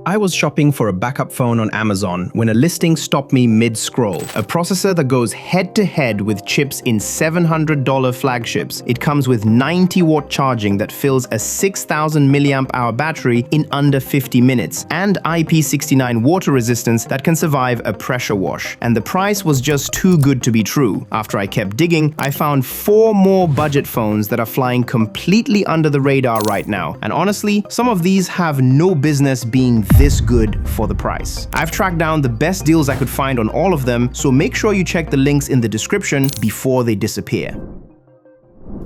I was shopping for a backup phone on Amazon when a listing stopped me mid-scroll. A processor that goes head-to-head with chips in $700 flagships. It comes with 90-watt charging that fills a 6,000 mAh battery in under 50 minutes, and IP69 water resistance that can survive a pressure wash. And the price was just too good to be true. After I kept digging, I found 4 more budget phones that are flying completely under the radar right now. And honestly, some of these have no business being this good for the price. I've tracked down the best deals I could find on all of them, so make sure you check the links in the description before they disappear.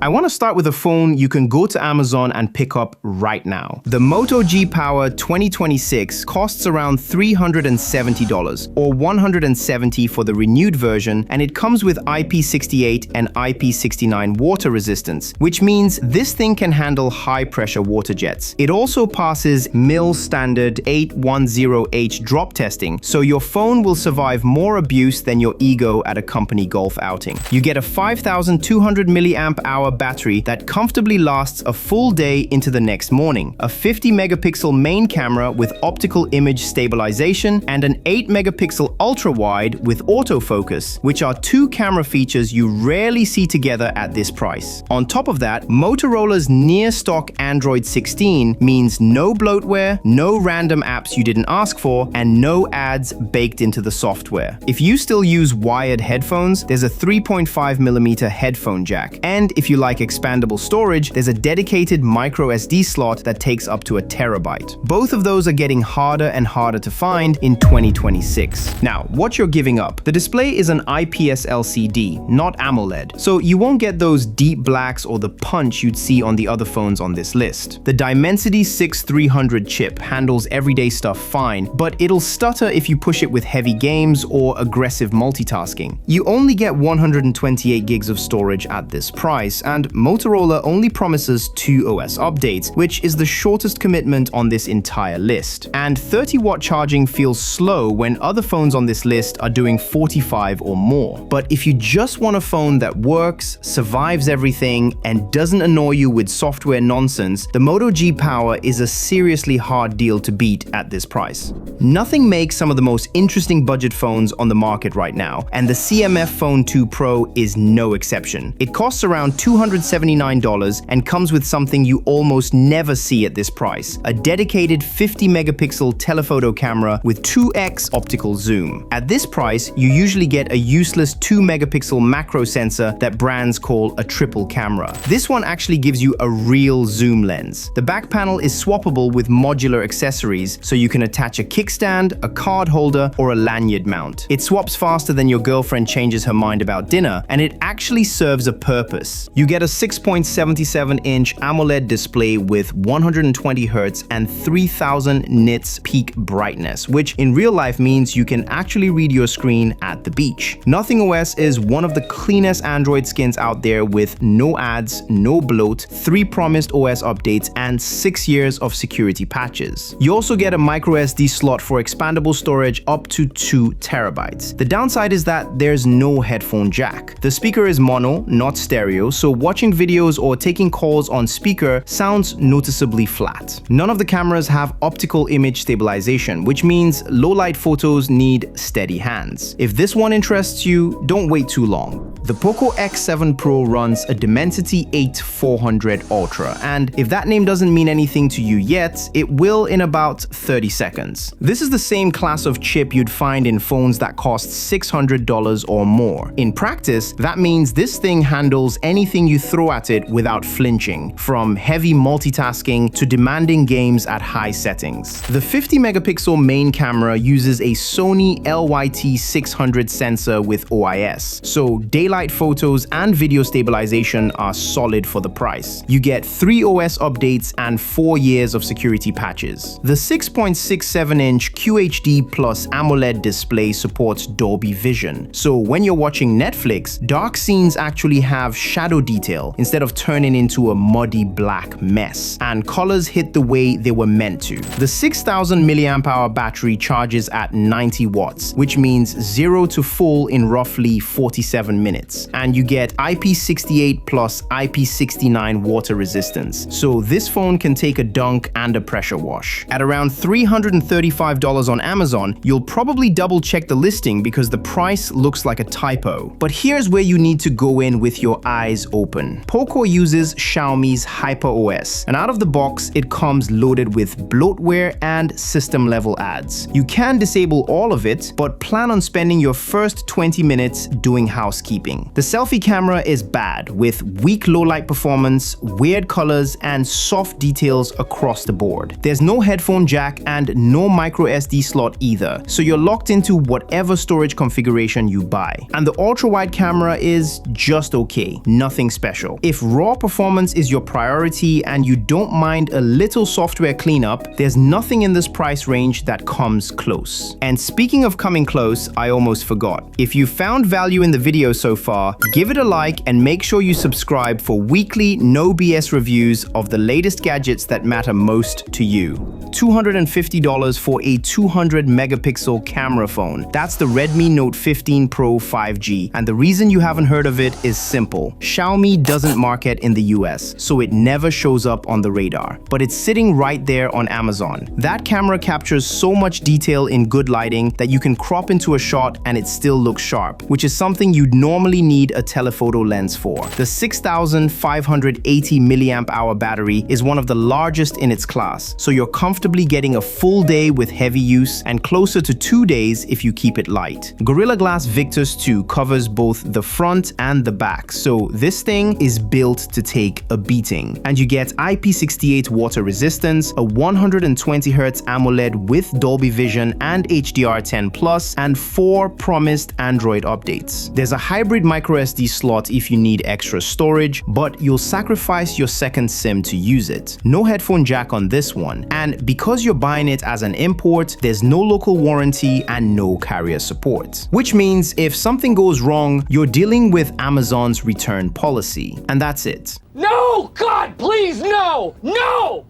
I want to start with a phone you can go to Amazon and pick up right now. The Moto G Power 2026 costs around $370 or $170 for the renewed version, and it comes with IP68 and IP69 water resistance, which means this thing can handle high-pressure water jets. It also passes MIL standard 810H drop testing, so your phone will survive more abuse than your ego at a company golf outing. You get a 5,200 mAh battery that comfortably lasts a full day into the next morning, a 50-megapixel main camera with optical image stabilization, and an 8-megapixel ultra-wide with autofocus, which are 2 camera features you rarely see together at this price. On top of that, Motorola's near-stock Android 16 means no bloatware, no random apps you didn't ask for, and no ads baked into the software. If you still use wired headphones, there's a 3.5mm headphone jack, and if you like expandable storage, there's a dedicated micro SD slot that takes up to 1 terabyte. Both of those are getting harder and harder to find in 2026. Now, what you're giving up. The display is an IPS LCD, not AMOLED, so you won't get those deep blacks or the punch you'd see on the other phones on this list. The Dimensity 6300 chip handles everyday stuff fine, but it'll stutter if you push it with heavy games or aggressive multitasking. You only get 128 gigs of storage at this price, and Motorola only promises 2 OS updates, which is the shortest commitment on this entire list. And 30-watt charging feels slow when other phones on this list are doing 45 or more. But if you just want a phone that works, survives everything, and doesn't annoy you with software nonsense, the Moto G Power is a seriously hard deal to beat at this price. Nothing makes some of the most interesting budget phones on the market right now, and the CMF Phone 2 Pro is no exception. It costs around $279 and comes with something you almost never see at this price: a dedicated 50-megapixel telephoto camera with 2x optical zoom. At this price, you usually get a useless 2-megapixel macro sensor that brands call a triple camera. This one actually gives you a real zoom lens. The back panel is swappable with modular accessories, so you can attach a kickstand, a card holder, or a lanyard mount. It swaps faster than your girlfriend changes her mind about dinner, and it actually serves a purpose. You get a 6.77-inch AMOLED display with 120 Hz and 3000 nits peak brightness, which in real life means you can actually read your screen at the beach. Nothing OS is one of the cleanest Android skins out there, with no ads, no bloat, 3 promised OS updates, and 6 years of security patches. You also get a micro SD slot for expandable storage up to 2 terabytes. The downside is that there's no headphone jack. The speaker is mono, not stereo, so watching videos or taking calls on speaker sounds noticeably flat. None of the cameras have optical image stabilization, which means low-light photos need steady hands. If this one interests you, don't wait too long. The Poco X7 Pro runs a Dimensity 8400 Ultra, and if that name doesn't mean anything to you yet, it will in about 30 seconds. This is the same class of chip you'd find in phones that cost $600 or more. In practice, that means this thing handles anything you throw at it without flinching, from heavy multitasking to demanding games at high settings. The 50-megapixel main camera uses a Sony LYT600 sensor with OIS, so daylight photos and video stabilization are solid for the price. You get 3 OS updates and 4 years of security patches. The 6.67-inch QHD Plus AMOLED display supports Dolby Vision, so when you're watching Netflix, dark scenes actually have shadow detail instead of turning into a muddy black mess, and colors hit the way they were meant to. The 6000 mAh battery charges at 90 watts, which means 0 to full in roughly 47 minutes, and you get IP68 plus IP69 water resistance, so this phone can take a dunk and a pressure wash. At around $335 on Amazon, you'll probably double check the listing because the price looks like a typo. But here's where you need to go in with your eyes open. Poco uses Xiaomi's HyperOS, and out of the box, it comes loaded with bloatware and system-level ads. You can disable all of it, but plan on spending your first 20 minutes doing housekeeping. The selfie camera is bad, with weak low-light performance, weird colors, and soft details across the board. There's no headphone jack and no micro SD slot either, so you're locked into whatever storage configuration you buy. And the ultra-wide camera is just okay, nothing special. If raw performance is your priority and you don't mind a little software cleanup, there's nothing in this price range that comes close. And speaking of coming close, I almost forgot. If you found value in the video so far, give it a like and make sure you subscribe for weekly no BS reviews of the latest gadgets that matter most to you. $250 for a 200 megapixel camera phone. That's the Redmi Note 15 Pro 5G, and the reason you haven't heard of it is simple. Xiaomi doesn't market in the US, so it never shows up on the radar, but it's sitting right there on Amazon. That camera captures so much detail in good lighting that you can crop into a shot and it still looks sharp, which is something you'd normally need a telephoto lens for. The 6580 mAh battery is one of the largest in its class, so you're comfortably getting a full day with heavy use and closer to 2 days if you keep it light. Gorilla Glass Victus 2 covers both the front and the back, so this thing is built to take a beating. And you get IP68 water resistance, a 120Hz AMOLED with Dolby Vision and HDR10+, and 4 promised Android updates. There's a hybrid microSD slot if you need extra storage, but you'll sacrifice your second SIM to use it. No headphone jack on this one, and because you're buying it as an import, there's no local warranty and no carrier support. Which means if something goes wrong, you're dealing with Amazon's return policy. And that's it. No! God, please, no! No!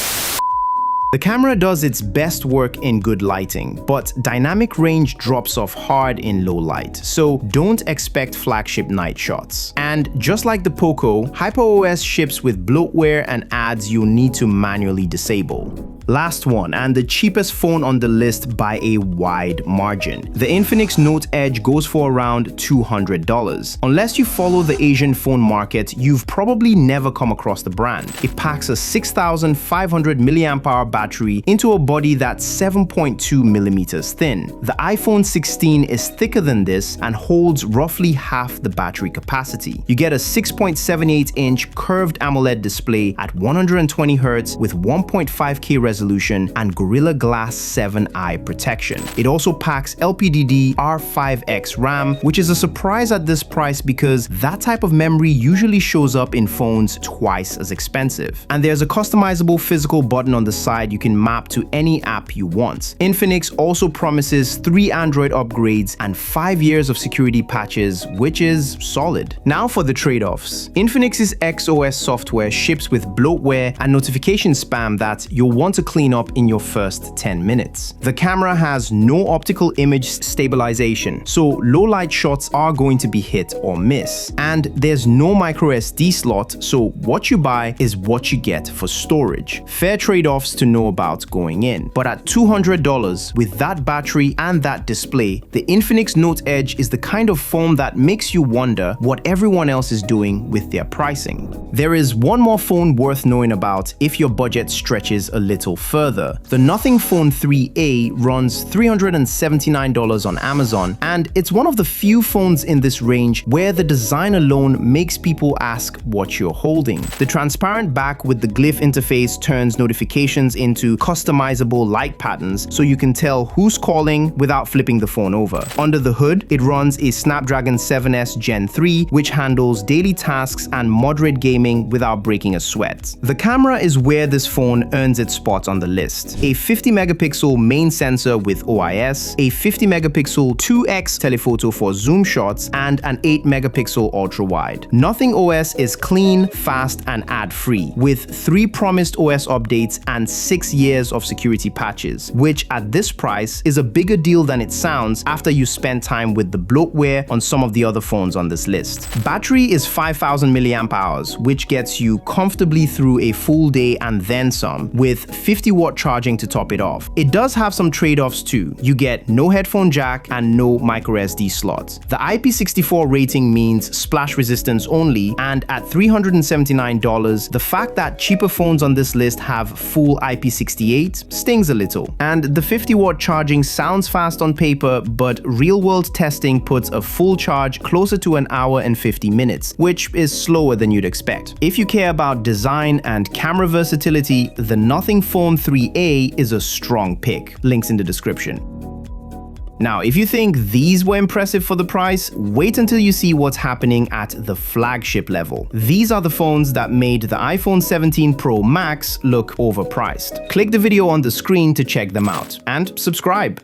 The camera does its best work in good lighting, but dynamic range drops off hard in low light, so don't expect flagship night shots. And just like the Poco, HyperOS ships with bloatware and ads you'll need to manually disable. Last one, and the cheapest phone on the list by a wide margin. The Infinix Note Edge goes for around $200. Unless you follow the Asian phone market, you've probably never come across the brand. It packs a 6500 mAh battery into a body that's 7.2 millimeters thin. The iPhone 16 is thicker than this and holds roughly half the battery capacity. You get a 6.78-inch curved AMOLED display at 120Hz with 1.5K resolution and Gorilla Glass 7 eye protection. It also packs LPDDR5X RAM, which is a surprise at this price because that type of memory usually shows up in phones twice as expensive. And there's a customizable physical button on the side you can map to any app you want. Infinix also promises 3 Android upgrades and 5 years of security patches, which is solid. Now for the trade-offs. Infinix's XOS software ships with bloatware and notification spam that you'll want to clean up in your first 10 minutes. The camera has no optical image stabilization, so low light shots are going to be hit or miss. And there's no micro SD slot, so what you buy is what you get for storage. Fair trade-offs to know about going in. But at $200, with that battery and that display, the Infinix Note Edge is the kind of phone that makes you wonder what everyone else is doing with their pricing. There is one more phone worth knowing about if your budget stretches a little further. The Nothing Phone 3A runs $379 on Amazon, and it's one of the few phones in this range where the design alone makes people ask what you're holding. The transparent back with the glyph interface turns notifications into customizable light patterns so you can tell who's calling without flipping the phone over. Under the hood, it runs a Snapdragon 7S Gen 3, which handles daily tasks and moderate gaming without breaking a sweat. The camera is where this phone earns its spot spots on the list. A 50-megapixel main sensor with OIS, a 50-megapixel 2x telephoto for zoom shots, and an 8-megapixel ultra-wide. Nothing OS is clean, fast, and ad-free, with 3 promised OS updates and 6 years of security patches, which at this price is a bigger deal than it sounds after you spend time with the bloatware on some of the other phones on this list. Battery is 5,000 milliamp hours, which gets you comfortably through a full day and then some, with 50-watt charging to top it off. It does have some trade-offs too. You get no headphone jack and no microSD slots. The IP64 rating means splash resistance only, and at $379, the fact that cheaper phones on this list have full IP68 stings a little. And the 50-watt charging sounds fast on paper, but real-world testing puts a full charge closer to an hour and 50 minutes, which is slower than you'd expect. If you care about design and camera versatility, the Nothing Phone 3A is a strong pick. Links in the description. Now, if you think these were impressive for the price, wait until you see what's happening at the flagship level. These are the phones that made the iPhone 17 Pro Max look overpriced. Click the video on the screen to check them out, and subscribe.